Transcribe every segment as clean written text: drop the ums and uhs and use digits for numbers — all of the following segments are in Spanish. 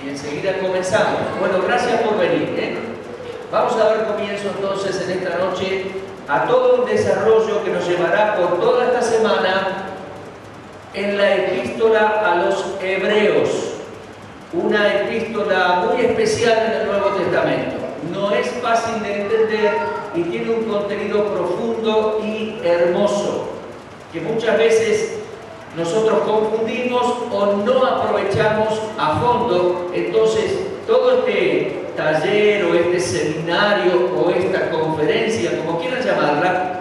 Y enseguida comenzamos. Bueno, gracias por venir, Vamos a dar comienzo entonces en esta noche a todo un desarrollo que nos llevará por toda esta semana en la epístola a los Hebreos. Una epístola muy especial en el Nuevo Testamento. No es fácil de entender y tiene un contenido profundo y hermoso, que muchas veces nosotros confundimos o no aprovechamos a fondo. Entonces, todo este taller o este seminario o esta conferencia, como quieran llamarla,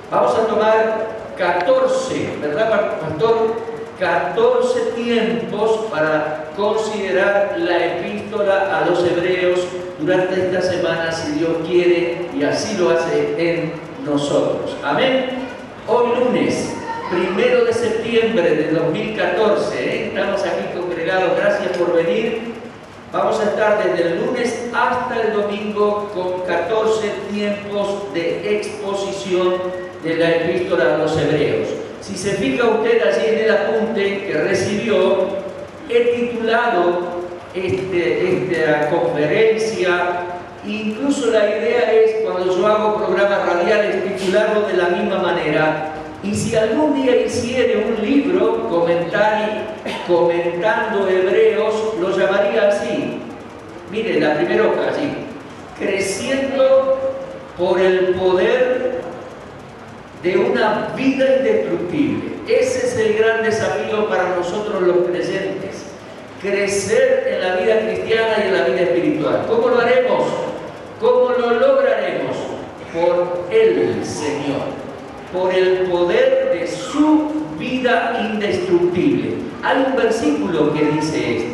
vamos a tomar 14, ¿verdad, pastor? 14 tiempos para considerar la epístola a los Hebreos durante esta semana, si Dios quiere, y así lo hace en nosotros. Amén. Hoy lunes, 1 de septiembre de 2014, estamos aquí congregados, gracias por venir. Vamos a estar desde el lunes hasta el domingo con 14 tiempos de exposición de la epístola a los Hebreos. Si se fija usted allí en el apunte que recibió, he titulado esta conferencia, incluso la idea es, cuando yo hago programas radiales, titularlo de la misma manera. Y si algún día hiciera un libro comentando Hebreos, lo llamaría así. Mire, la primera hoja allí: creciendo por el poder de una vida indestructible. Ese es el gran desafío para nosotros los creyentes: crecer en la vida cristiana y en la vida espiritual. ¿Cómo lo haremos? ¿Cómo lo lograremos? Por el Señor, por el poder de su vida indestructible. Hay un versículo que dice esto.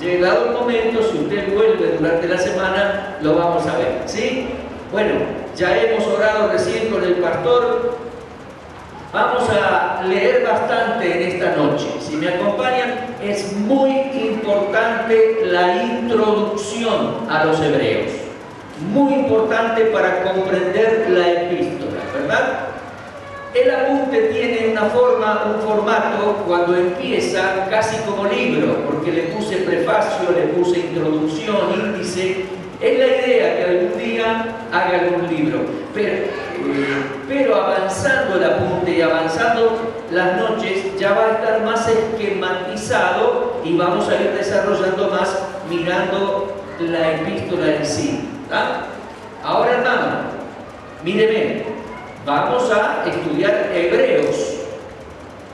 Llegado el momento, si usted vuelve durante la semana, lo vamos a ver, ¿sí? Bueno, ya hemos orado recién con el pastor. Vamos a leer bastante en esta noche. Si me acompañan, es muy importante la introducción a los Hebreos. Muy importante para comprender la epístola, ¿verdad? El apunte tiene un formato, cuando empieza, casi como libro, porque le puse prefacio, le puse introducción, índice. Es la idea que algún día haga algún libro, pero avanzando el apunte y avanzando las noches, ya va a estar más esquematizado y vamos a ir desarrollando más mirando la epístola en sí. Ahora, hermano, míreme, vamos a estudiar Hebreos.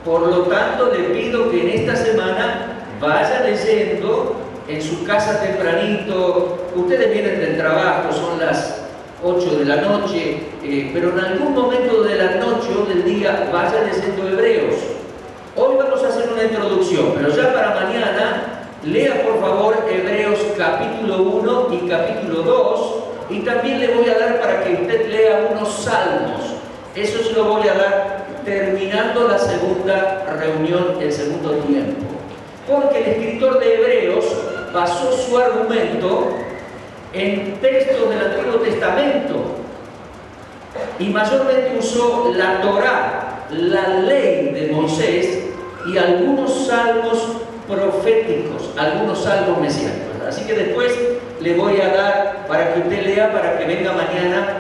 Por lo tanto, le pido que en esta semana vaya leyendo en su casa tempranito. Ustedes vienen del trabajo, son las 8 de la noche, pero en algún momento de la noche o del día vaya leyendo Hebreos. Hoy vamos a hacer una introducción, pero ya para mañana lea por favor Hebreos capítulo 1 y capítulo 2, y también le voy a dar para que usted lea unos salmos. Eso se lo voy a dar terminando la segunda reunión, el segundo tiempo. Porque el escritor de Hebreos basó su argumento en textos del Antiguo Testamento y mayormente usó la Torá, la ley de Moisés, y algunos salmos proféticos, algunos salmos mesiánicos. Así que después le voy a dar para que usted lea, para que venga mañana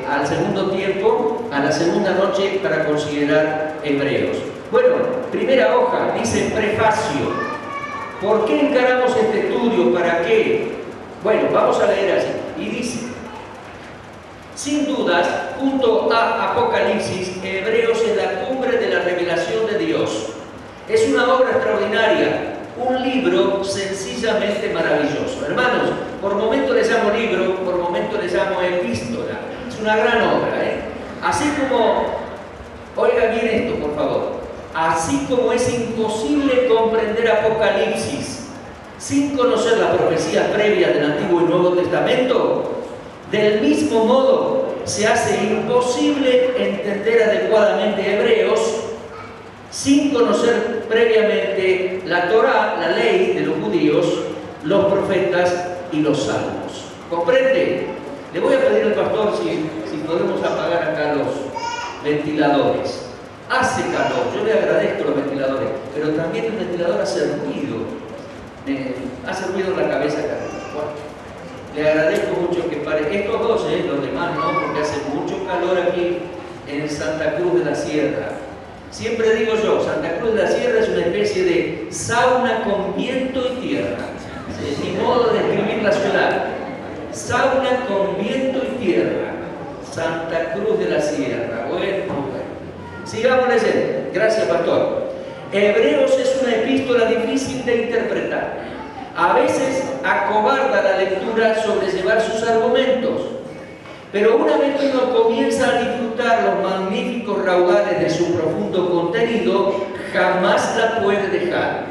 al segundo tiempo, a la segunda noche, para considerar Hebreos. Bueno, primera hoja, dice prefacio. ¿Por qué encaramos este estudio? ¿Para qué? Bueno, vamos a leer así. Y dice: sin dudas, junto a Apocalipsis, Hebreos es la cumbre de la revelación de Dios. Es una obra extraordinaria, un libro sencillamente maravilloso. Hermanos, por momento le llamo libro, por momento le llamo epístola. Es una gran obra, Así como, oiga bien esto, por favor, así como es imposible comprender Apocalipsis sin conocer las profecías previas del Antiguo y Nuevo Testamento, del mismo modo se hace imposible entender adecuadamente Hebreos sin conocer previamente la Torá, la ley de los judíos, los profetas y los salmos. ¿Comprende? Le voy a pedir al pastor si podemos apagar acá los ventiladores. Hace calor, yo le agradezco los ventiladores, pero también el ventilador hace ruido. hace ruido en la cabeza acá. Bueno, le agradezco mucho que pare. Estos dos, los demás no, porque hace mucho calor aquí en Santa Cruz de la Sierra. Siempre digo yo, Santa Cruz de la Sierra es una especie de sauna con viento y tierra. Es mi modo de describir la ciudad. Sauna con viento y tierra. Santa Cruz de la Sierra. Bueno. Sigamos leyendo. Gracias, pastor. Hebreos es una epístola difícil de interpretar. A veces acobarda la lectura sobrellevar sus argumentos. Pero una vez que uno comienza a disfrutar los magníficos raudales de su profundo contenido, jamás la puede dejar.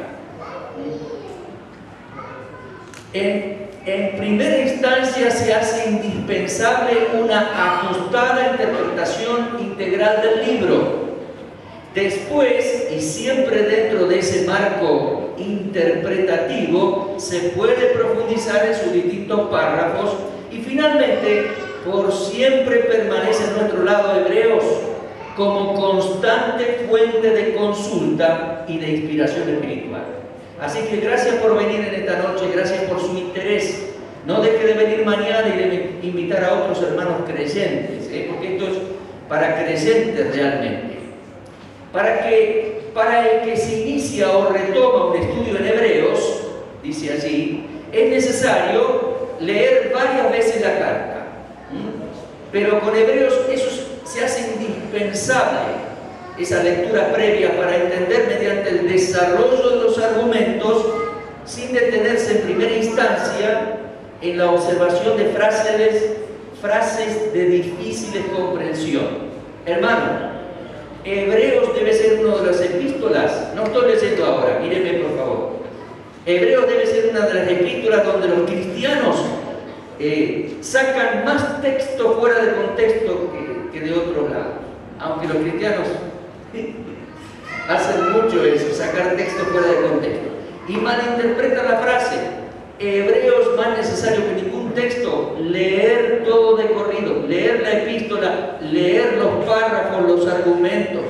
En primera instancia se hace indispensable una ajustada interpretación integral del libro. Después, y siempre dentro de ese marco interpretativo, se puede profundizar en sus distintos párrafos y finalmente, por siempre permanece en nuestro lado Hebreos como constante fuente de consulta y de inspiración espiritual. Así que gracias por venir en esta noche, gracias por su interés. No deje de venir mañana y de invitar a otros hermanos creyentes, porque esto es para creyentes realmente. Para el que se inicia o retoma un estudio en Hebreos, dice allí, es necesario leer varias veces la carta. Pero con Hebreos eso se hace indispensable, esa lectura previa, para entender mediante el desarrollo de los argumentos, sin detenerse en primera instancia en la observación de frases de difícil comprensión. Hermano, Hebreos debe ser una de las epístolas, no estoy leyendo ahora, míreme por favor. Hebreos debe ser una de las epístolas donde los cristianos sacan más texto fuera de contexto que de otros lados. Aunque los cristianos hacen mucho eso, sacar texto fuera de contexto. Y malinterpretan la frase. Hebreos, más necesario que ningún texto, leer todo de corrido, leer la epístola, leer los párrafos, los argumentos.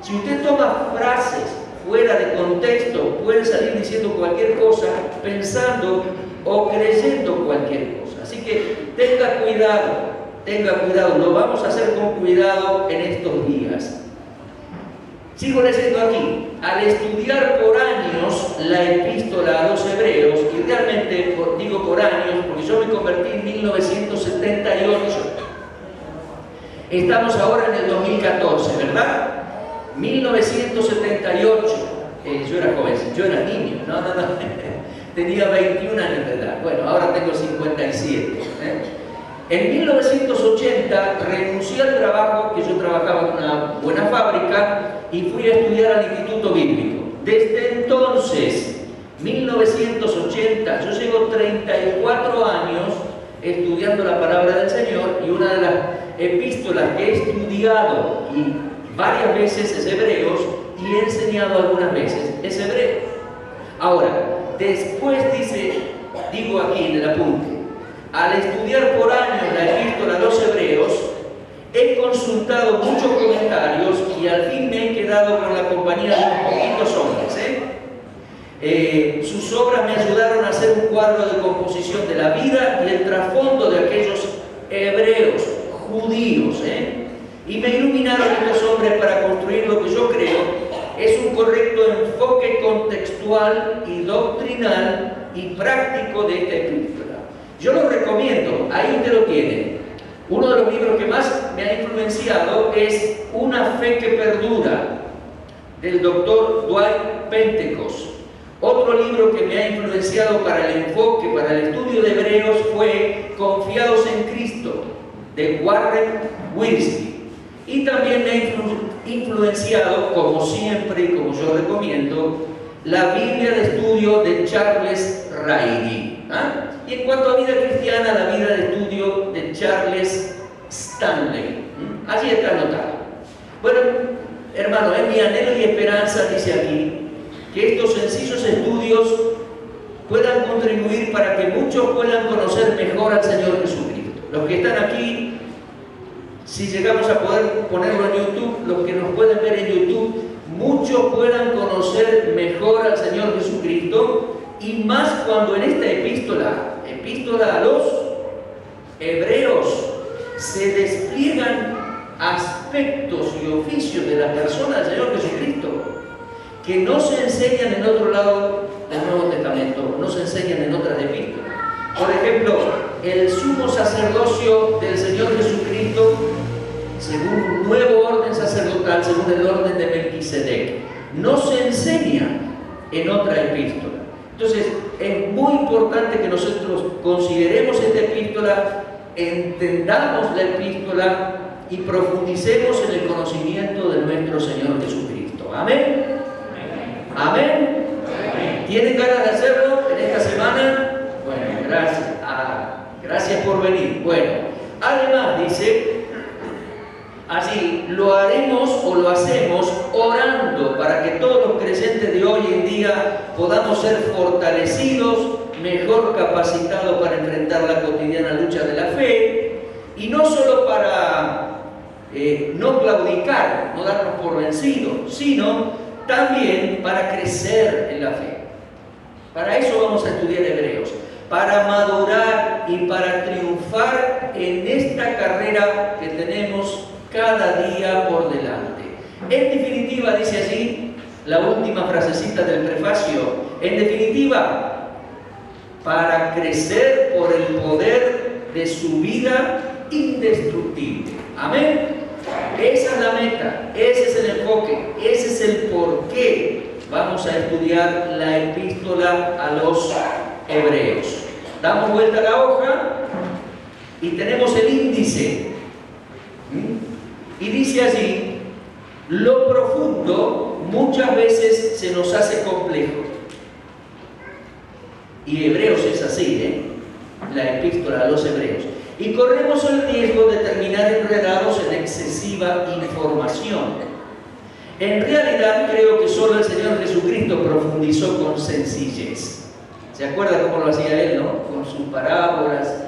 Si usted toma frases fuera de contexto, puede salir diciendo cualquier cosa, pensando o creyendo cualquier cosa. Así que tenga cuidado, lo vamos a hacer con cuidado en estos días. Sigo leyendo aquí. Al estudiar por años la epístola a los Hebreos, y realmente digo por años porque yo me convertí en 1978. Estamos ahora en el 2014, ¿verdad? 1978. Yo era joven, yo era niño, no. Tenía 21 años de edad. Bueno, ahora tengo 57. En 1980 renuncié al trabajo, que yo trabajaba en una buena fábrica, y fui a estudiar al Instituto Bíblico. Desde entonces, 1980, yo llevo 34 años estudiando la palabra del Señor, y una de las epístolas que he estudiado y varias veces es Hebreos, y he enseñado algunas veces es Hebreo. Ahora, después digo aquí en el apunte, al estudiar por años la epístola a los Hebreos, he consultado muchos comentarios y al fin me he quedado con la compañía de unos poquitos hombres. Sus obras me ayudaron a hacer un cuadro de composición de la vida y el trasfondo de aquellos hebreos, judíos, y me iluminaron estos hombres para construir lo que yo creo es un correcto enfoque contextual y doctrinal y práctico de esta epístola. Yo lo recomiendo, ahí usted lo tiene. Uno de los libros que más me ha influenciado es Una fe que perdura, del doctor Dwight Pentecost. Otro libro que me ha influenciado para el enfoque, para el estudio de Hebreos, fue Confiados en Cristo, de Warren Wiersbe. Y también me ha influenciado, como siempre y como yo recomiendo, la Biblia de estudio de Charles Ryrie. Y en cuanto a vida cristiana, la vida de estudio de Charles Stanley. Allí está anotado. Bueno, hermano, es mi anhelo y esperanza, dice aquí, que estos sencillos estudios puedan contribuir para que muchos puedan conocer mejor al Señor Jesucristo. Los que están aquí, si llegamos a poder ponerlo en YouTube, los que nos pueden ver en YouTube, muchos puedan conocer mejor al Señor Jesucristo y más cuando en esta epístola a los hebreos, se despliegan aspectos y oficios de la persona del Señor Jesucristo que no se enseñan en otro lado del Nuevo Testamento, no se enseñan en otras epístolas. Por ejemplo, el sumo sacerdocio del Señor Jesucristo, según un nuevo orden sacerdotal, según el orden de Melquisedec, no se enseña en otra epístola. Entonces, es muy importante que nosotros consideremos esta epístola, entendamos la epístola y profundicemos en el conocimiento de nuestro Señor Jesucristo. ¿Amén? ¿Amén? ¿Tienen ganas de hacerlo en esta semana? Bueno, gracias. Gracias por venir. Bueno, además dice, así lo haremos o lo hacemos orando para que todos los creyentes de hoy en día podamos ser fortalecidos, mejor capacitados para enfrentar la cotidiana lucha de la fe, y no solo para no claudicar, no darnos por vencidos, sino también para crecer en la fe. Para eso vamos a estudiar Hebreos, para madurar y para triunfar en esta carrera que tenemos cada día por delante. En definitiva, dice allí la última frasecita del prefacio, en definitiva, para crecer por el poder de su vida indestructible. Amén. Esa es la meta, ese es el enfoque, ese es el por qué vamos a estudiar la epístola a los hebreos. Damos vuelta a la hoja y tenemos el índice. Y dice allí, lo profundo muchas veces se nos hace complejo. Y Hebreos es así, la epístola a los hebreos. Y corremos el riesgo de terminar enredados en excesiva información. En realidad creo que solo el Señor Jesucristo profundizó con sencillez. ¿Se acuerda cómo lo hacía Él, no? Con sus parábolas.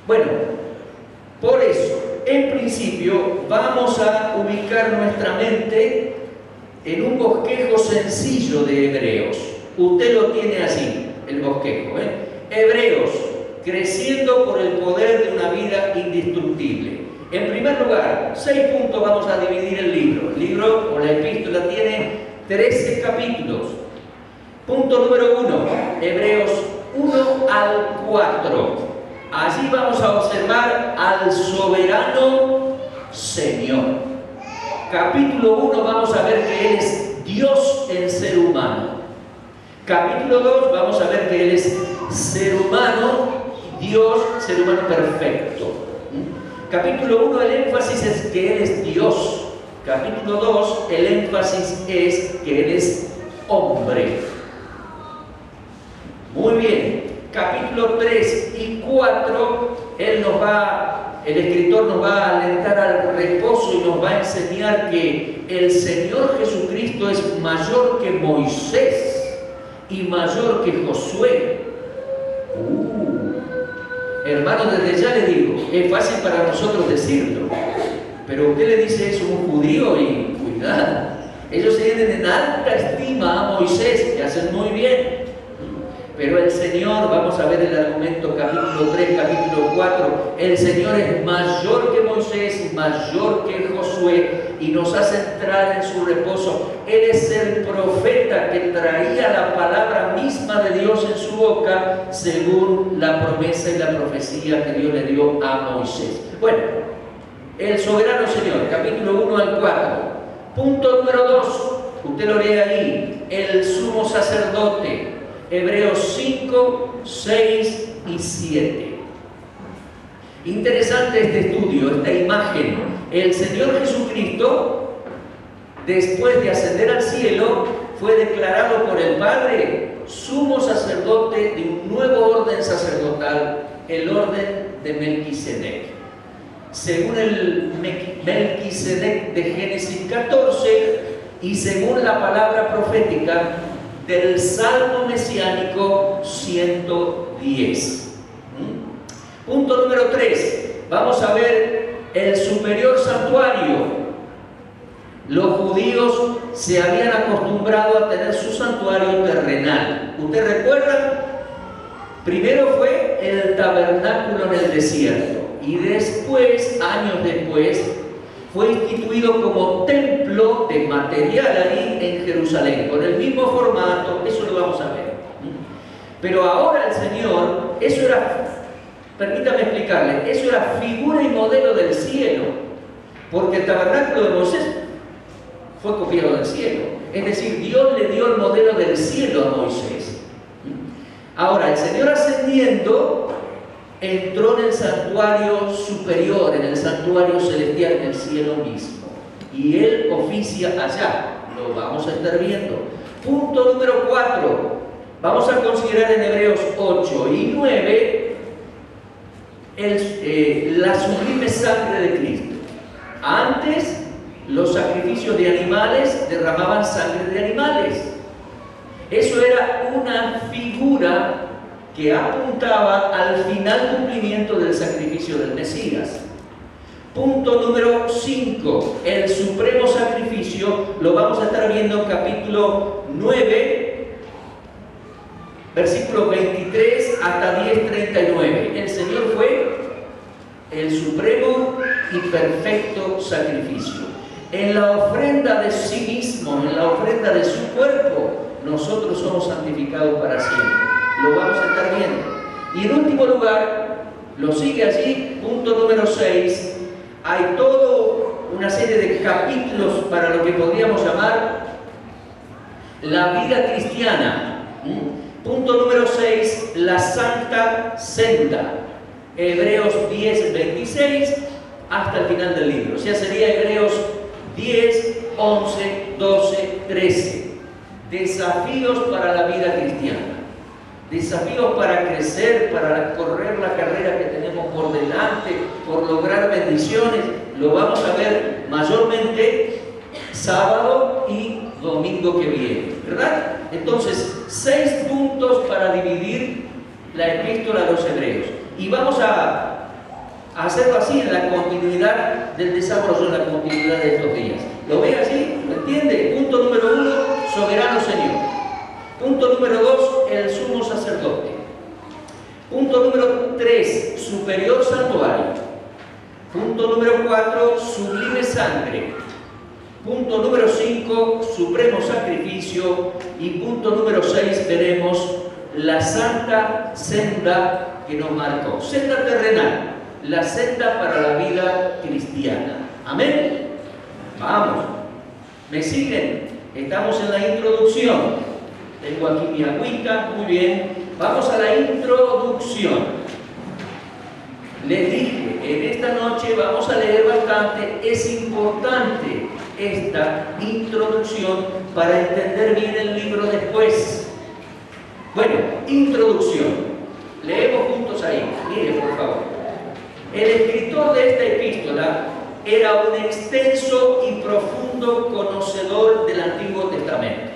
Bueno, por eso, en principio, vamos a ubicar nuestra mente en un bosquejo sencillo de Hebreos. Usted lo tiene así, el bosquejo, Hebreos, creciendo por el poder de una vida indestructible. En primer lugar, 6 puntos vamos a dividir el libro. El libro o la epístola tiene 13 capítulos. Punto número 1, Hebreos 1 al 4. Allí vamos a observar al soberano Señor. Capítulo 1 vamos a ver que Él es Dios en ser humano. Capítulo 2 vamos a ver que Él es ser humano, Dios, ser humano perfecto. Capítulo 1 el énfasis es que Él es Dios. Capítulo 2 el énfasis es que Él es hombre. Muy bien. Capítulo 3 y 4 el escritor nos va a alentar al reposo y nos va a enseñar que el Señor Jesucristo es mayor que Moisés y mayor que Josué. Hermano, desde ya les digo, es fácil para nosotros decirlo, pero usted le dice eso a un judío y cuidado, ellos se tienen en alta estima a Moisés y hacen muy bien. Pero el Señor, vamos a ver el argumento capítulo 3, capítulo 4, el Señor es mayor que Moisés y mayor que Josué y nos hace entrar en su reposo. Él es el profeta que traía la palabra misma de Dios en su boca según la promesa y la profecía que Dios le dio a Moisés. Bueno, el soberano Señor, capítulo 1 al 4. Punto número 2, usted lo lee ahí, el sumo sacerdote. Hebreos 5, 6 y 7. Interesante este estudio, esta imagen. El Señor Jesucristo, después de ascender al cielo, fue declarado por el Padre sumo sacerdote de un nuevo orden sacerdotal, el orden de Melquisedec. Según el Melquisedec de Génesis 14 y según la palabra profética del Salmo mesiánico 110. Punto número 3. Vamos a ver el superior santuario. Los judíos se habían acostumbrado a tener su santuario terrenal. ¿Usted recuerda? Primero fue el tabernáculo en el desierto y después, años después, fue instituido como templo de material ahí en Jerusalén, con el mismo formato. Eso lo vamos a ver. Pero ahora el Señor, eso era, permítame explicarle, eso era figura y modelo del cielo, porque el tabernáculo de Moisés fue copiado del cielo. Es decir, Dios le dio el modelo del cielo a Moisés. Ahora, el Señor ascendiendo entró en el santuario superior, en el santuario celestial, en el cielo mismo. Y Él oficia allá. Lo vamos a estar viendo. Punto número 4. Vamos a considerar en Hebreos 8 y 9 la sublime sangre de Cristo. Antes, los sacrificios de animales derramaban sangre de animales. Eso era una figura que apuntaba al final cumplimiento del sacrificio del Mesías. Punto número 5. El supremo sacrificio lo vamos a estar viendo en capítulo 9, versículo 23 hasta 10:39. El Señor fue el supremo y perfecto sacrificio. En la ofrenda de sí mismo, en la ofrenda de su cuerpo, nosotros somos santificados para siempre. Lo vamos a estar viendo. Y en último lugar, lo sigue allí, punto número 6. Hay toda una serie de capítulos para lo que podríamos llamar la vida cristiana. Punto número 6, la santa senda. Hebreos 10, 26 hasta el final del libro. O sea, sería Hebreos 10, 11, 12, 13. Desafíos para la vida cristiana. Desafíos para crecer, para correr la carrera que tenemos por delante, por lograr bendiciones. Lo vamos a ver mayormente sábado y domingo que viene, ¿verdad? Entonces, 6 puntos para dividir la epístola a los hebreos. Y vamos a hacerlo así en la continuidad del desarrollo, en la continuidad de estos días. ¿Lo ve así? ¿Lo entiende? Punto número 1, soberano Señor. Punto número 2, el sumo sacerdote. Punto número 3, superior santuario. Punto número 4, sublime sangre. Punto número 5, supremo sacrificio. Y punto número 6, veremos la santa senda que nos marcó. Senda terrenal, la senda para la vida cristiana. Amén. Vamos. ¿Me siguen? Estamos en la introducción. Tengo aquí mi agüita, muy bien. Vamos a la introducción. Les dije, en esta noche vamos a leer bastante. Es importante esta introducción para entender bien el libro después. Bueno, introducción. Leemos juntos ahí. Mire, por favor. El escritor de esta epístola era un extenso y profundo conocedor del Antiguo Testamento.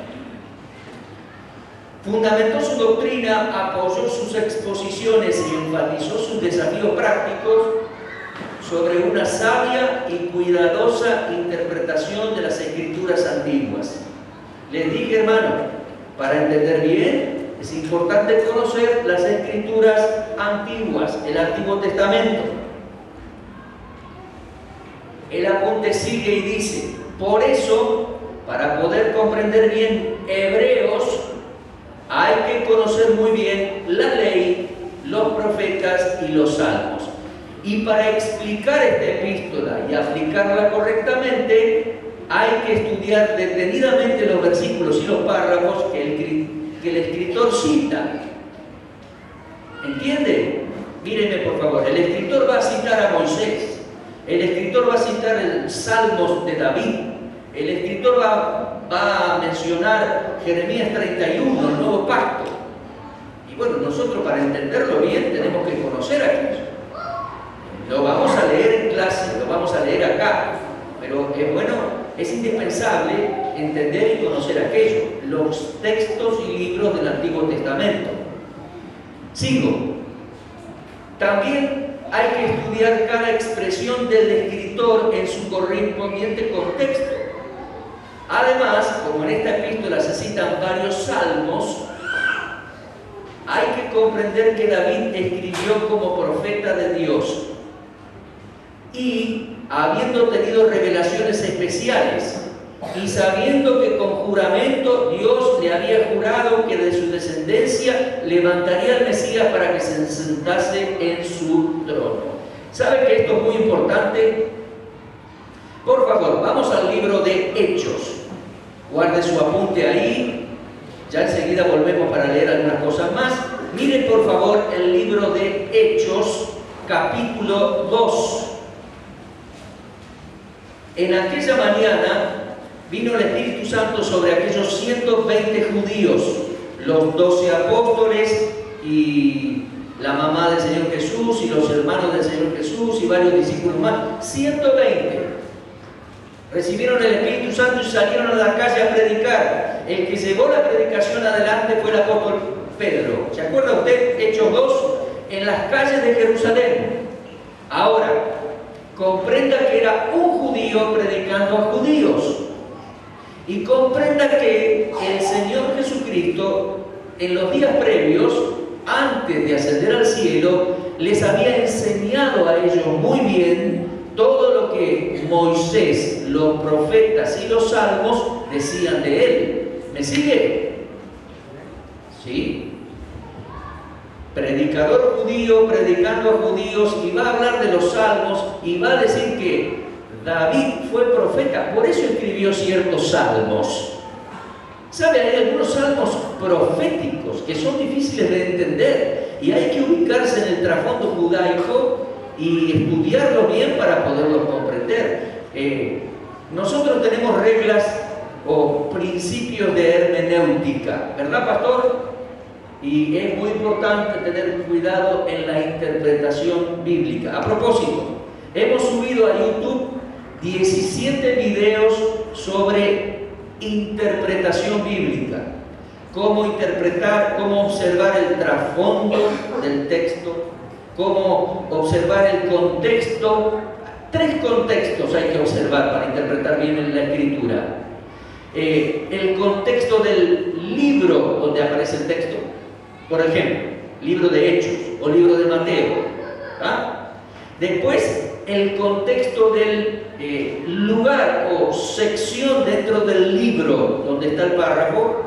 Fundamentó su doctrina, apoyó sus exposiciones y enfatizó sus desafíos prácticos sobre una sabia y cuidadosa interpretación de las Escrituras antiguas. Les dije, hermano, para entender bien, es importante conocer las Escrituras antiguas, el Antiguo Testamento. El apunte sigue y dice, por eso, para poder comprender bien Hebreos, hay que conocer muy bien la ley, los profetas y los salmos. Y para explicar esta epístola y aplicarla correctamente, hay que estudiar detenidamente los versículos y los párrafos que el escritor cita. ¿Entiende? Mírenme por favor, el escritor va a citar a Moisés, el escritor va a citar el Salmos de David, el escritor va a mencionar Jeremías 31, el nuevo pacto. Y bueno, nosotros para entenderlo bien tenemos que conocer aquello. Lo vamos a leer en clase, lo vamos a leer acá, pero es indispensable entender y conocer aquello, los textos y libros del Antiguo Testamento. Sigo. También hay que estudiar cada expresión del escritor en su correspondiente contexto. Además, como en esta epístola se citan varios salmos, hay que comprender que David escribió como profeta de Dios y habiendo tenido revelaciones especiales y sabiendo que con juramento Dios le había jurado que de su descendencia levantaría al Mesías para que se sentase en su trono. ¿Sabe que esto es muy importante? Por favor, vamos al libro de Hechos. Guarde su apunte ahí. Ya enseguida volvemos para leer algunas cosas más. Miren por favor el libro de Hechos, capítulo 2. En aquella mañana vino el Espíritu Santo sobre aquellos 120 judíos, los 12 apóstoles y la mamá del Señor Jesús y los hermanos del Señor Jesús y varios discípulos más. 120 recibieron el Espíritu Santo y salieron a la calle a predicar. El que llevó la predicación adelante fue el apóstol Pedro. ¿Se acuerda usted? Hechos 2, en las calles de Jerusalén. Ahora, comprenda que era un judío predicando a judíos. Y comprenda que el Señor Jesucristo, en los días previos, antes de ascender al cielo, les había enseñado a ellos muy bien todo lo que Moisés, los profetas y los salmos decían de él. ¿Me sigue? ¿Sí? Predicador judío, predicando a judíos, y va a hablar de los salmos y va a decir que David fue profeta, por eso escribió ciertos salmos. ¿Sabe? Hay algunos salmos proféticos que son difíciles de entender y hay que ubicarse en el trasfondo judaico y estudiarlo bien para poderlo comprender. Nosotros tenemos reglas o principios de hermenéutica, ¿verdad, pastor? Y es muy importante tener cuidado en la interpretación bíblica. A propósito, hemos subido a YouTube 17 videos sobre interpretación bíblica. Cómo interpretar, cómo observar el trasfondo del texto, cómo observar el contexto. 3 contextos hay que observar para interpretar bien la escritura. El contexto del libro donde aparece el texto. Por ejemplo, libro de Hechos o libro de Mateo. ¿Ah? Después, el contexto del lugar o sección dentro del libro donde está el párrafo.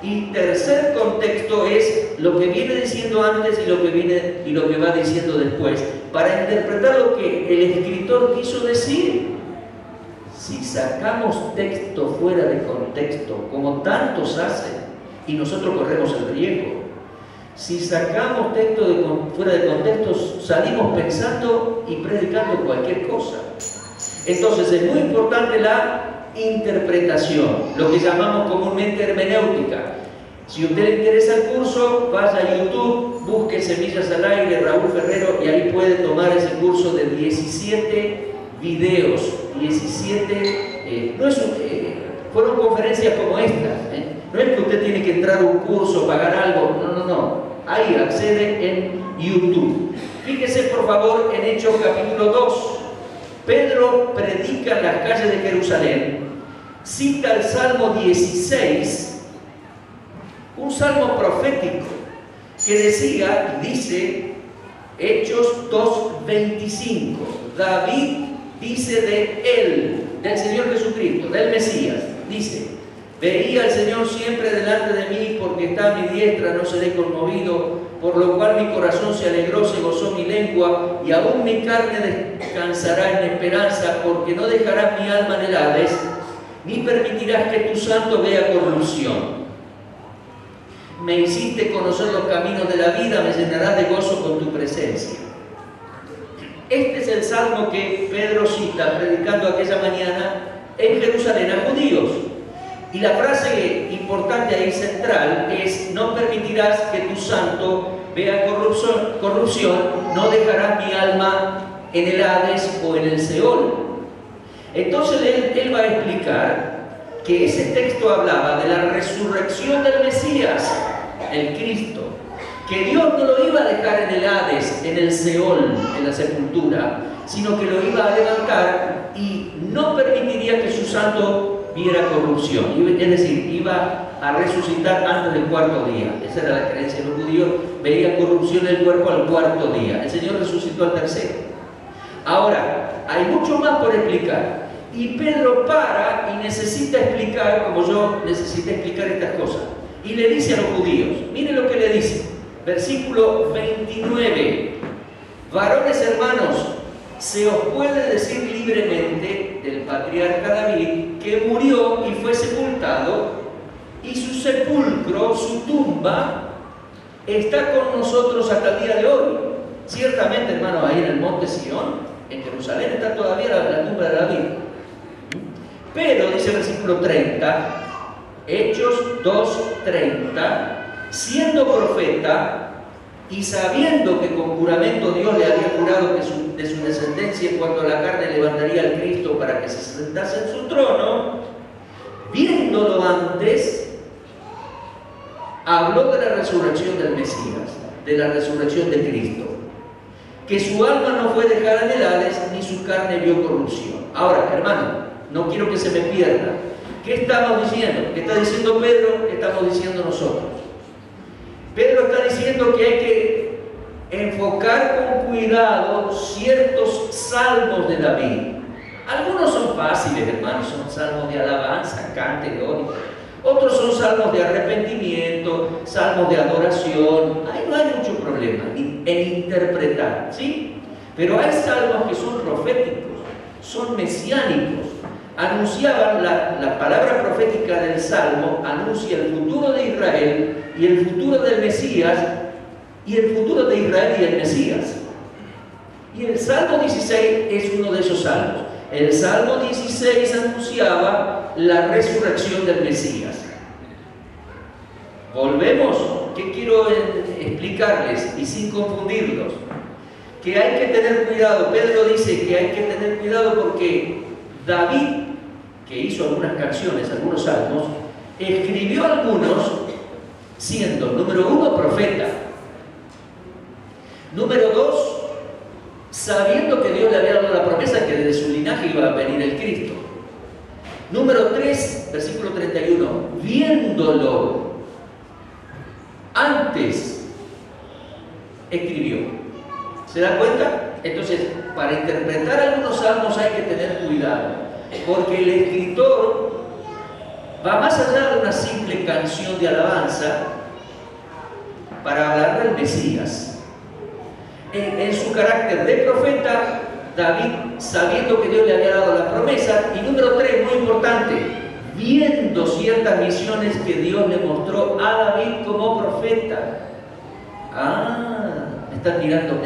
Y tercer contexto es lo que viene diciendo antes y lo que va diciendo después, para interpretar lo que el escritor quiso decir. Si sacamos texto fuera de contexto, como tantos hacen, y nosotros corremos el riesgo, si sacamos texto fuera de contexto, salimos pensando y predicando cualquier cosa. Entonces es muy importante la interpretación, lo que llamamos comúnmente hermenéutica. Si a usted le interesa el curso, vaya a YouTube, busque Semillas al Aire, Raúl Ferrero, y ahí puede tomar ese curso de 17 videos. 17, fueron conferencias como estas. No es que usted tiene que entrar a un curso, pagar algo, no. Ahí accede en YouTube. Fíjese por favor en Hechos capítulo 2. Pedro predica en las calles de Jerusalén, cita el Salmo 16, un salmo profético que dice, Hechos 2:25, David dice de él, del Señor Jesucristo, del Mesías, dice: veía al Señor siempre delante de mí, porque está a mi diestra, no seré conmovido, por lo cual mi corazón se alegró, se gozó mi lengua, y aún mi carne descansará en esperanza, porque no dejarás mi alma en el Hades, ni permitirás que tu santo vea corrupción. Me hiciste conocer los caminos de la vida, me llenarás de gozo con tu presencia. Este es el salmo que Pedro cita predicando aquella mañana en Jerusalén a judíos. Y la frase importante ahí central es: no permitirás que tu santo vea corrupción, no dejarás mi alma en el Hades o en el Seol. Entonces él va a explicar que ese texto hablaba de la resurrección del Mesías, el Cristo, que Dios no lo iba a dejar en el Hades, en el Seol, en la sepultura, sino que lo iba a levantar y no permitiría que su santo viera corrupción. Es decir, iba a resucitar antes del cuarto día. Esa era la creencia de los judíos. Veía corrupción del cuerpo al cuarto día. El Señor resucitó al tercero. Ahora, hay mucho más por explicar. Y Pedro para y necesita explicar, como yo necesité explicar estas cosas. Y le dice a los judíos, miren lo que le dice. Versículo 29. Varones hermanos, se os puede decir libremente del patriarca David que murió y fue sepultado, y su sepulcro, su tumba, está con nosotros hasta el día de hoy. Ciertamente, hermanos, ahí en el monte Sión, en Jerusalén, está todavía la tumba de David. Pero, dice el versículo 30, Hechos 2:30, siendo profeta y sabiendo que con juramento Dios le había jurado que de su descendencia en cuanto a la carne levantaría al Cristo para que se sentase en su trono, viéndolo antes, habló de la resurrección del Mesías, de la resurrección de Cristo, que su alma no fue dejada en el Hades, ni su carne vio corrupción. Ahora, hermano, no quiero que se me pierda. ¿Qué estamos diciendo? ¿Qué está diciendo Pedro? ¿Qué estamos diciendo nosotros? Pedro está diciendo que hay que enfocar con cuidado ciertos salmos de David. Algunos son fáciles, hermanos, son salmos de alabanza, cante, gloria. Otros son salmos de arrepentimiento, salmos de adoración. Ahí no hay mucho problema en interpretar, ¿sí? Pero hay salmos que son proféticos, son mesiánicos. Anunciaban la palabra profética del Salmo, anuncia el futuro de Israel y el futuro del Mesías, y el futuro de Israel y el Mesías. Y el Salmo 16 es uno de esos salmos. El Salmo 16 anunciaba la resurrección del Mesías. Volvemos, ¿qué quiero explicarles? Y sin confundirlos, que hay que tener cuidado. Pedro dice que hay que tener cuidado porque David, que hizo algunas canciones, algunos salmos, escribió algunos siendo, número 1, profeta. Número 2, sabiendo que Dios le había dado la promesa que desde su linaje iba a venir el Cristo. Número 3, versículo 31, viéndolo antes escribió. ¿Se dan cuenta? Entonces, para interpretar algunos salmos hay que tener cuidado, porque el escritor va más allá de una simple canción de alabanza para hablar del Mesías. En su carácter de profeta, David, sabiendo que Dios le había dado la promesa, y número 3, muy importante, viendo ciertas misiones que Dios le mostró a David como profeta. Me están mirando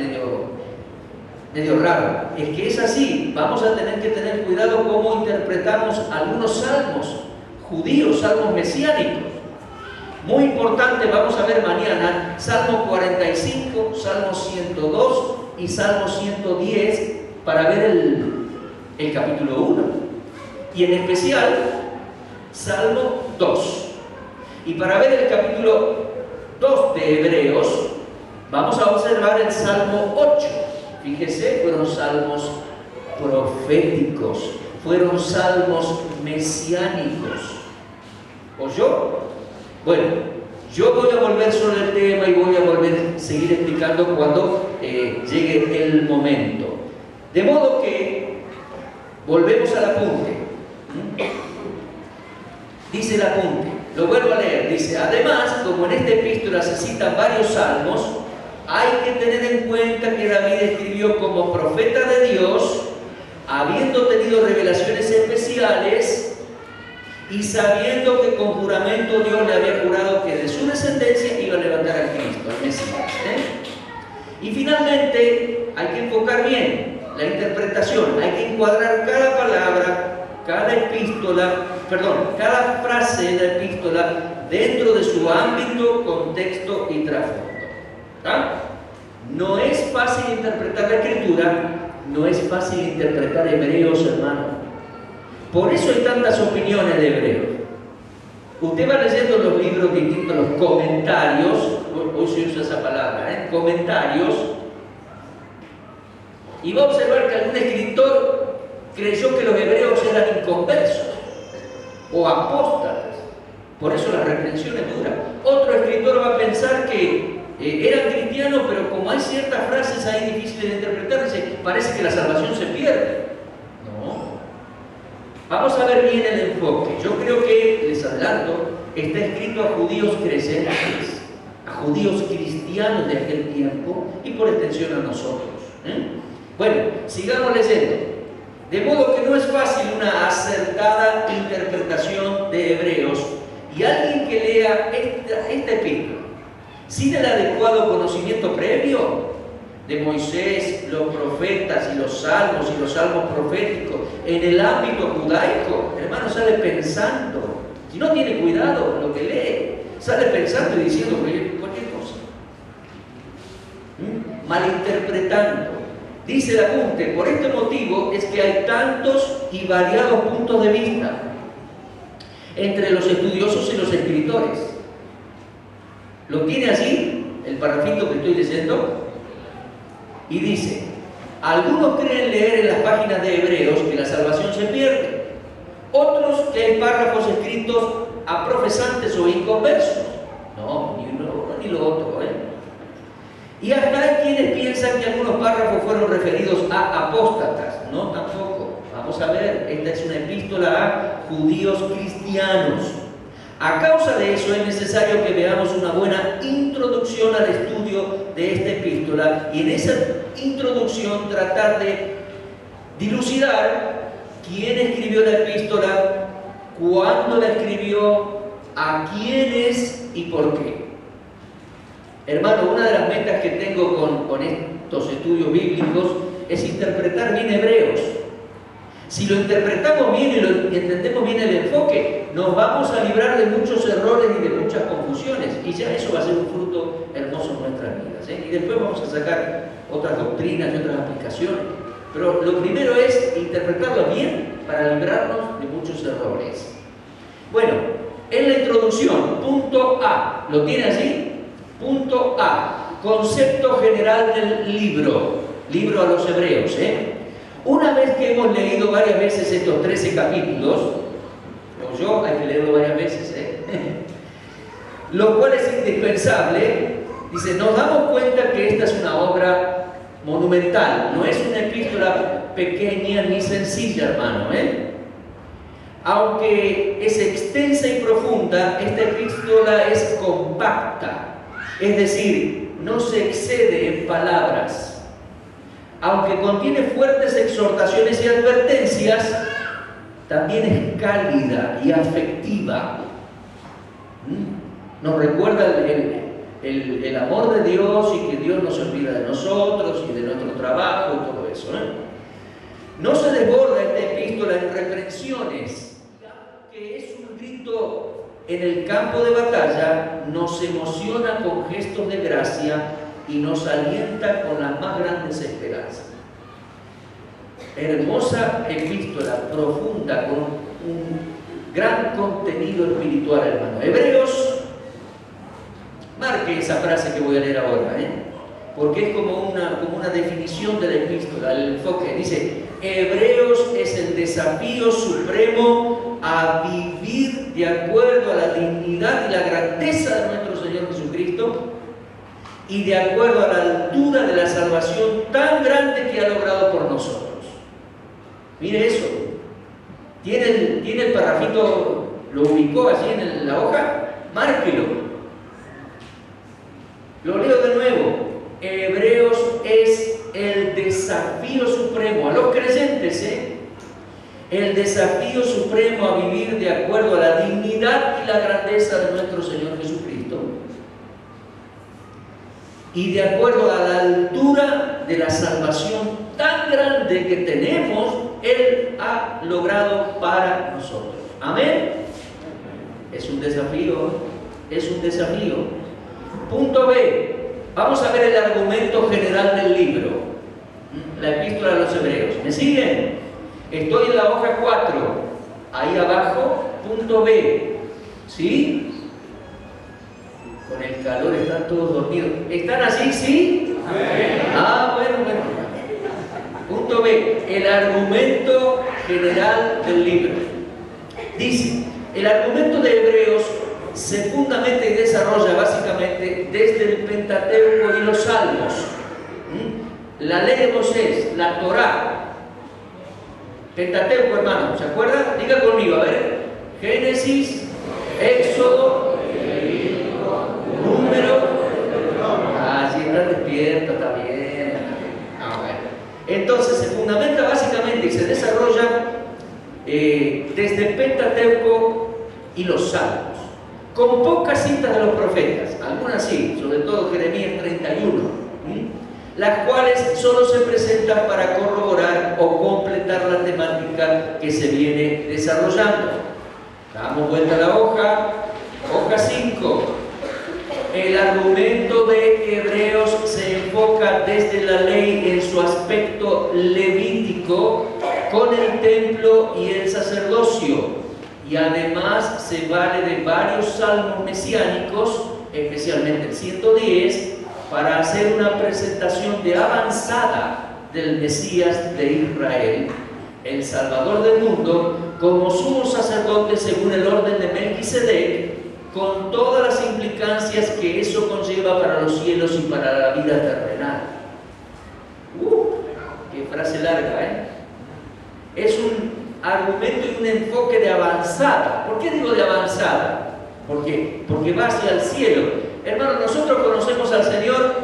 medio raro. Es que es así. Vamos a tener que tener cuidado cómo interpretamos algunos salmos judíos, salmos mesiánicos. Muy importante, vamos a ver mañana, Salmo 45, Salmo 102 y Salmo 110 para ver el capítulo 1. Y en especial, Salmo 2. Y para ver el capítulo 2 de Hebreos, vamos a observar el Salmo 8. Fíjese, fueron salmos proféticos, fueron salmos mesiánicos. ¿Oyó? Bueno, yo voy a volver sobre el tema y voy a volver a seguir explicando cuando llegue el momento. De modo que volvemos al apunte. Dice el apunte, lo vuelvo a leer, dice: además, como en esta epístola se citan varios salmos, hay que tener en cuenta que David escribió como profeta de Dios, habiendo tenido revelaciones especiales y sabiendo que con juramento Dios le había jurado que de su descendencia iba a levantar al Cristo, al Mesías. Y finalmente hay que enfocar bien la interpretación, hay que encuadrar cada palabra, cada frase de la epístola dentro de su ámbito, contexto y trasfondo. No es fácil interpretar la Escritura, no es fácil interpretar Hebreos, hermano. Por eso hay tantas opiniones de Hebreos. Usted va leyendo los libros distintos, los comentarios, hoy se usa esa palabra, comentarios, y va a observar que algún escritor creyó que los hebreos eran inconversos. o apóstatas. Por eso la reprensión es dura. Otro escritor va a pensar que eran cristianos, pero como hay ciertas frases ahí difíciles de interpretar, dice, parece que la salvación se pierde. No. Vamos a ver bien el enfoque. Yo creo que, les adelanto, está escrito a judíos creyentes, a judíos cristianos de aquel tiempo y por extensión a nosotros. Bueno, sigamos leyendo. De modo que no es fácil una acertada interpretación de Hebreos, y alguien que lea esta epístola sin el adecuado conocimiento previo de Moisés, los profetas y los salmos proféticos en el ámbito judaico, hermano, sale pensando, si no tiene cuidado lo que lee, sale pensando y diciendo cualquier cosa, malinterpretando. Dice el apunte, por este motivo es que hay tantos y variados puntos de vista entre los estudiosos y los escritores. ¿Lo tiene así? El parrafito que estoy leyendo. Y dice, algunos creen leer en las páginas de Hebreos que la salvación se pierde. Otros que hay párrafos escritos a profesantes o inconversos. No, ni uno ni lo otro, Y hasta hay quienes piensan que algunos párrafos fueron referidos a apóstatas. No, tampoco. Vamos a ver, esta es una epístola a judíos cristianos. A causa de eso es necesario que veamos una buena introducción al estudio de esta epístola y en esa introducción tratar de dilucidar quién escribió la epístola, cuándo la escribió, a quiénes y por qué. Hermano, una de las metas que tengo con estos estudios bíblicos es interpretar bien Hebreos. Si lo interpretamos bien y lo entendemos bien el enfoque, nos vamos a librar de muchos errores y de muchas confusiones. Y ya eso va a ser un fruto hermoso en nuestras vidas. Y después vamos a sacar otras doctrinas y otras aplicaciones. Pero lo primero es interpretarlo bien para librarnos de muchos errores. Bueno, en la introducción, punto A. ¿Lo tiene así? Punto A. Concepto general del libro. Libro a los Hebreos, Una vez que hemos leído varias veces estos 13 capítulos, o yo hay que leerlo varias veces, lo cual es indispensable, dice, nos damos cuenta que esta es una obra monumental, no es una epístola pequeña ni sencilla, hermano, Aunque es extensa y profunda, esta epístola es compacta, es decir, no se excede en palabras. Aunque contiene fuertes exhortaciones y advertencias, también es cálida y afectiva. Nos recuerda el amor de Dios y que Dios no se olvida de nosotros y de nuestro trabajo y todo eso. No se desborda esta epístola en reprensiones, que es un grito en el campo de batalla, nos emociona con gestos de gracia y nos alienta con las más grandes esperanzas. Hermosa epístola, profunda, con un gran contenido espiritual, hermano. Hebreos, marque esa frase que voy a leer ahora, porque es como una definición de la epístola, el enfoque. Dice, Hebreos es el desafío supremo a vivir de acuerdo a la dignidad y la grandeza de nuestro Señor Jesucristo, y de acuerdo a la altura de la salvación tan grande que ha logrado por nosotros. Mire eso. ¿Tiene el parrafito, lo ubicó allí en la hoja? Márquelo. Lo leo de nuevo. Hebreos es el desafío supremo a los creyentes, el desafío supremo a vivir de acuerdo a la dignidad y la grandeza de nuestro Señor Jesucristo, y de acuerdo a la altura de la salvación tan grande que tenemos, Él ha logrado para nosotros. Amén. Es un desafío, es un desafío. Punto B. Vamos a ver el argumento general del libro, la epístola a los Hebreos. ¿Me siguen? Estoy en la hoja 4, ahí abajo, punto B. ¿Sí? Con el calor están todos dormidos. ¿Están así? ¿Sí? Bueno. Punto B. El argumento general del libro. Dice, El argumento de Hebreos se fundamenta y desarrolla básicamente desde el Pentateuco y los Salmos. La ley de Moisés, la Torá. Pentateuco, hermano, ¿se acuerdan? Diga conmigo, a ver. Génesis, Éxodo, Número. Ah, sí, están despiertos, está bien. Bueno. Entonces se fundamenta básicamente y se desarrolla desde el Pentateuco y los Salmos, con pocas citas de los profetas, algunas sí, sobre todo Jeremías 31, las cuales solo se presentan para corroborar o completar la temática que se viene desarrollando. Damos vuelta a la hoja 5. El argumento de Hebreos se enfoca desde la ley en su aspecto levítico con el templo y el sacerdocio, y además se vale de varios salmos mesiánicos, especialmente el 110, para hacer una presentación de avanzada del Mesías de Israel, el Salvador del mundo, como sumo sacerdote según el orden de Melquisedec, con todas las implicancias que eso conlleva para los cielos y para la vida terrenal. ¡Qué frase larga, ¿eh? Es un argumento y un enfoque de avanzada. ¿Por qué digo de avanzada? Porque va hacia el cielo. Hermano, nosotros conocemos al Señor,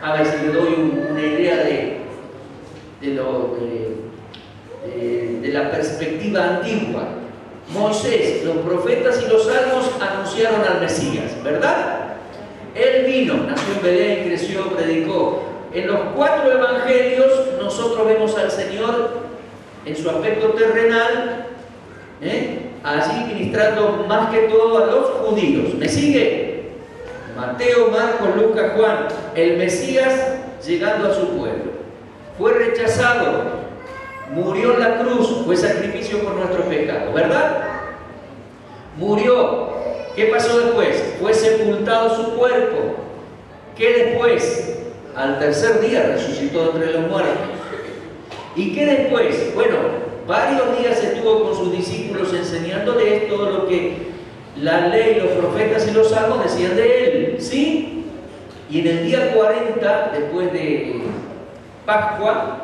a ver si le doy una idea de la perspectiva antigua. Moisés, los profetas y los salmos anunciaron al Mesías, ¿verdad? Él vino, nació en Belén, creció, predicó. En los 4 evangelios nosotros vemos al Señor en su aspecto terrenal, allí ministrando más que todo a los judíos. ¿Me sigue? Mateo, Marcos, Lucas, Juan. El Mesías llegando a su pueblo. Fue rechazado. Murió en la cruz, fue sacrificio por nuestros pecados, ¿verdad? Murió. ¿Qué pasó después? Fue sepultado su cuerpo. ¿Qué después? Al tercer día resucitó entre los muertos. ¿Y qué después? Bueno, varios días estuvo con sus discípulos enseñándoles todo lo que la ley, los profetas y los salmos decían de él, ¿sí? Y en el día 40, después de Pascua,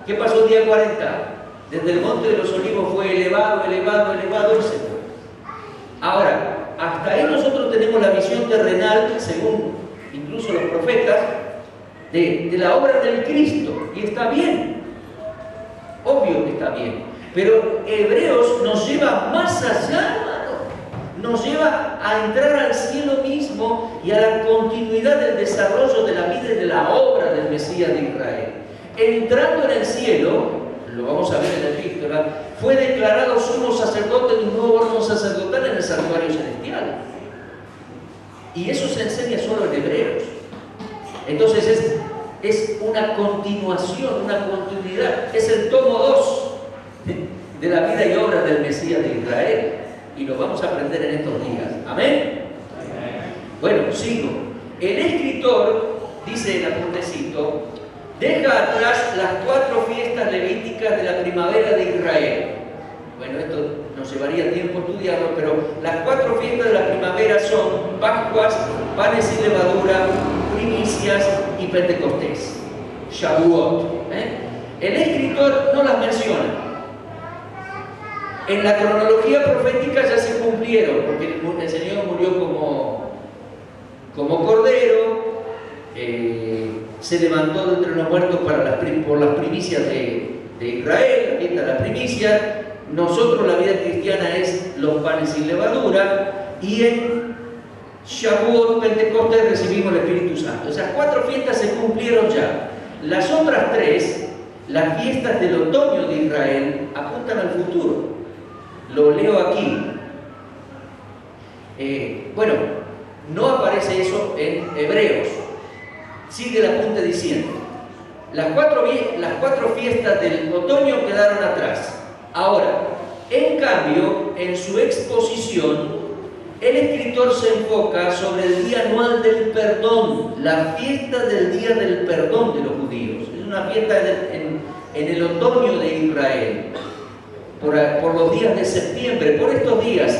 ¿qué pasó el día 40? Desde el monte de los olivos fue elevado y se fue. Ahora, hasta ahí nosotros tenemos la visión terrenal, según incluso los profetas, de la obra del Cristo, y está bien, obvio que está bien, pero Hebreos nos lleva más allá, hermano, nos lleva a entrar al cielo mismo y a la continuidad del desarrollo de la vida y de la obra del Mesías de Israel. Entrando en el cielo, lo vamos a ver en la epístola, fue declarado sumo sacerdote de un nuevo orden sacerdotal en el santuario celestial. Y eso se enseña solo en Hebreos. Entonces es una continuación, una continuidad. Es el tomo 2 de la vida y obra del Mesías de Israel. Y lo vamos a aprender en estos días. ¿Amén? Bueno, sigo. El escritor, dice el apuntecito, deja atrás las 4 fiestas levíticas de la primavera de Israel. Bueno, esto nos llevaría tiempo estudiarlo, pero las 4 fiestas de la primavera son Pascuas, panes sin levadura, primicias y Pentecostés, Shavuot. El escritor no las menciona. En la cronología profética ya se cumplieron, porque el Señor murió como cordero, se levantó de entre los muertos por las primicias de Israel, la fiesta de las primicias. Nosotros, la vida cristiana es los panes sin levadura, y en Shavuot, Pentecostés, recibimos el Espíritu Santo. Esas 4 fiestas se cumplieron ya. Las otras 3, las fiestas del otoño de Israel, apuntan al futuro. Lo leo aquí. Bueno, no aparece eso en Hebreos. Sigue el apunte diciendo: las 4 fiestas del otoño quedaron atrás. Ahora, en cambio, en su exposición, el escritor se enfoca sobre el día anual del perdón, la fiesta del día del perdón de los judíos. Es una fiesta en el otoño de Israel. por los días de septiembre, por estos días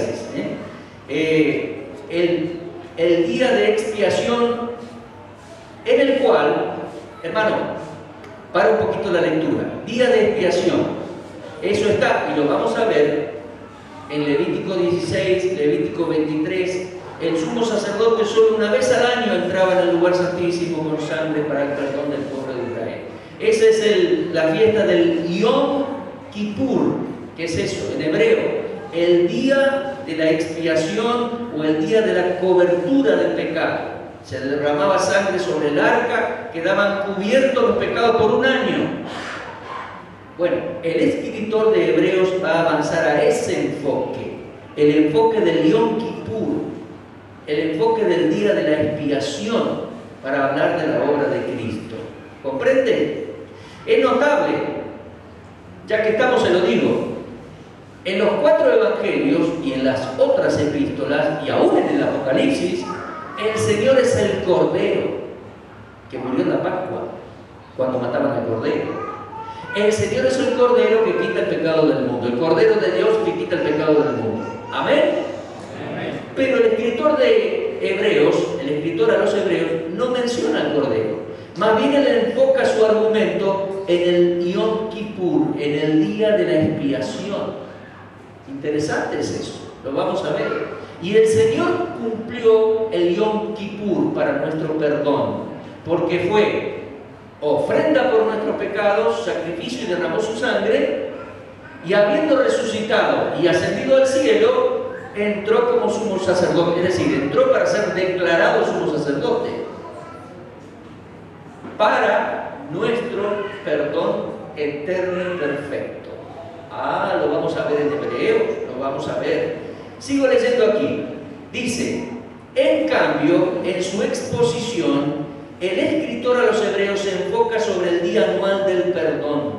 es, el día de expiación, en el cual, hermano, para un poquito la lectura, día de expiación, eso está, y lo vamos a ver en Levítico 16, Levítico 23, el sumo sacerdote solo una vez al año entraba en el lugar santísimo con sangre para el perdón del pueblo de Israel. Esa es la fiesta del Yom Kippur. ¿Qué es eso? En hebreo, el día de la expiación o el día de la cobertura del pecado. Se derramaba sangre sobre el arca, quedaban cubiertos los pecados por un año. Bueno, el escritor de Hebreos va a avanzar a ese enfoque, el enfoque del Yom Kippur, el enfoque del día de la expiación, para hablar de la obra de Cristo. ¿Comprende? Es notable, ya que estamos en lo digo, en los 4 evangelios y en las otras epístolas, y aún en el Apocalipsis, el Señor es el Cordero que murió en la Pascua, cuando mataban al Cordero. El Señor es el Cordero que quita el pecado del mundo, el Cordero de Dios que quita el pecado del mundo. ¿Amén? Amén. Pero el escritor de Hebreos, el escritor a los Hebreos, no menciona al Cordero. Más bien él enfoca su argumento en el Yom Kippur, en el día de la expiación. Interesante es eso, lo vamos a ver. Y el Señor cumplió el Yom Kippur para nuestro perdón, porque fue ofrenda por nuestros pecados, sacrificio y derramó su sangre, y habiendo resucitado y ascendido al cielo, entró como sumo sacerdote, es decir, entró para ser declarado sumo sacerdote, para nuestro perdón eterno y perfecto. Lo vamos a ver en Hebreos, lo vamos a ver. Sigo leyendo aquí. Dice, en cambio, en su exposición, el escritor a los Hebreos se enfoca sobre el día anual del perdón,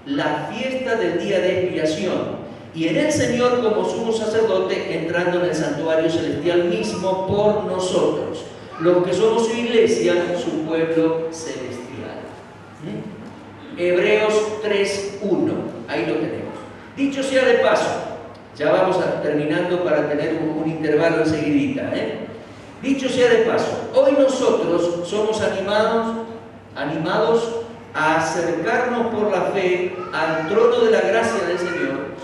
la fiesta del día de expiación, y en el Señor como sumo sacerdote entrando en el santuario celestial mismo por nosotros, los que somos su iglesia, su pueblo celestial. Hebreos 3:1, ahí lo tenemos. Dicho sea de paso, ya vamos terminando para tener un intervalo enseguidita, Dicho sea de paso, hoy nosotros somos animados a acercarnos por la fe al trono de la gracia del Señor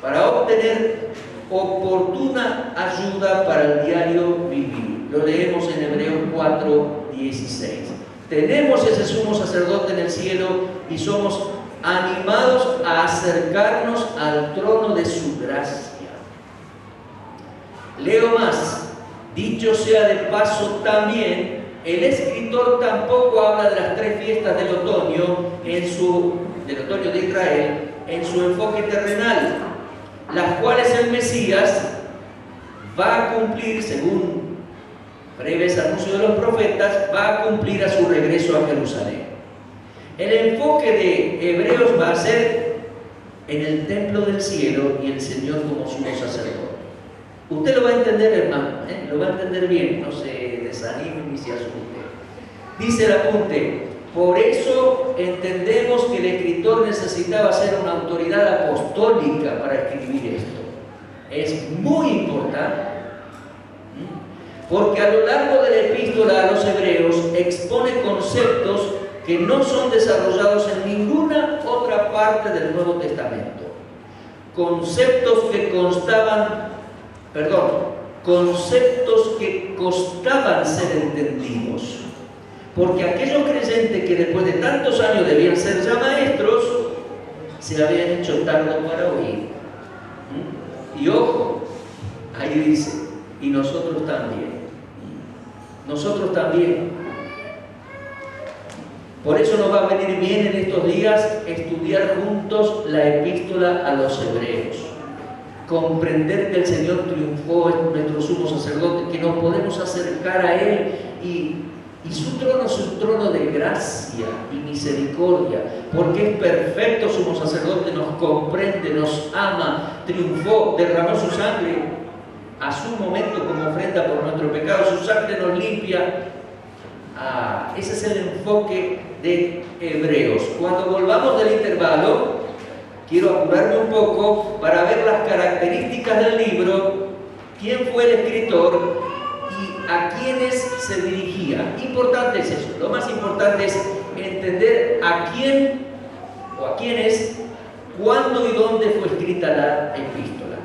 para obtener oportuna ayuda para el diario vivir. Lo leemos en Hebreos 4:16. Tenemos ese sumo sacerdote en el cielo y somos animados a acercarnos al trono de su gracia. Leo más. Dicho sea de paso también, el escritor tampoco habla de las 3 fiestas del otoño de Israel en su enfoque terrenal, las cuales el Mesías va a cumplir, según breves anuncios de los profetas, va a cumplir a su regreso a Jerusalén. El enfoque de Hebreos va a ser en el templo del cielo y el Señor como sumo sacerdote. Usted lo va a entender, hermano, lo va a entender bien, no se desanime ni se asuste. Dice el apunte, por eso entendemos que el escritor necesitaba ser una autoridad apostólica para escribir esto. Es muy importante, porque a lo largo de la epístola a los Hebreos expone conceptos que no son desarrollados en ninguna otra parte del Nuevo Testamento. Conceptos que costaban ser entendidos, porque aquellos creyentes que después de tantos años debían ser ya maestros, se habían hecho tardo para oír. Y ojo, ahí dice, y nosotros también. Nosotros también. Por eso nos va a venir bien en estos días estudiar juntos la epístola a los Hebreos. Comprender que el Señor triunfó en nuestro sumo sacerdote, que nos podemos acercar a Él y su trono es un trono de gracia y misericordia, porque es perfecto sumo sacerdote, nos comprende, nos ama, triunfó, derramó su sangre a su momento como ofrenda por nuestro pecado, su sangre nos limpia. Ese es el enfoque de Hebreos. Cuando volvamos del intervalo, quiero apurarme un poco para ver las características del libro, quién fue el escritor y a quiénes se dirigía. Importante es eso. Lo más importante es entender a quién o a quiénes, cuándo y dónde fue escrita la epístola.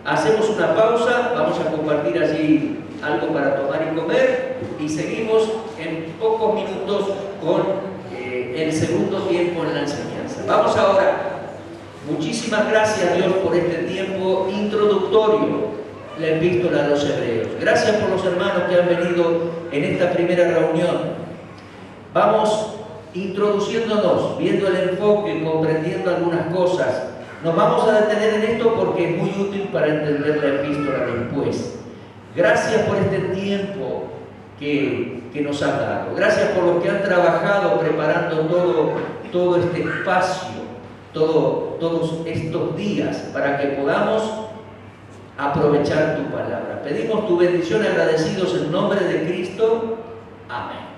Hacemos una pausa, vamos a compartir allí algo para tomar y comer y seguimos en pocos minutos con el segundo tiempo en la enseñanza. Vamos ahora. Muchísimas gracias, Dios, por este tiempo introductorio, la epístola a los Hebreos. Gracias por los hermanos que han venido en esta primera reunión. Vamos introduciéndonos, viendo el enfoque, comprendiendo algunas cosas. Nos vamos a detener en esto porque es muy útil para entender la epístola después. Gracias por este tiempo que nos han dado. Gracias por los que han trabajado preparando todo este espacio, todos estos días, para que podamos aprovechar tu palabra. Pedimos tu bendición agradecidos en nombre de Cristo. Amén.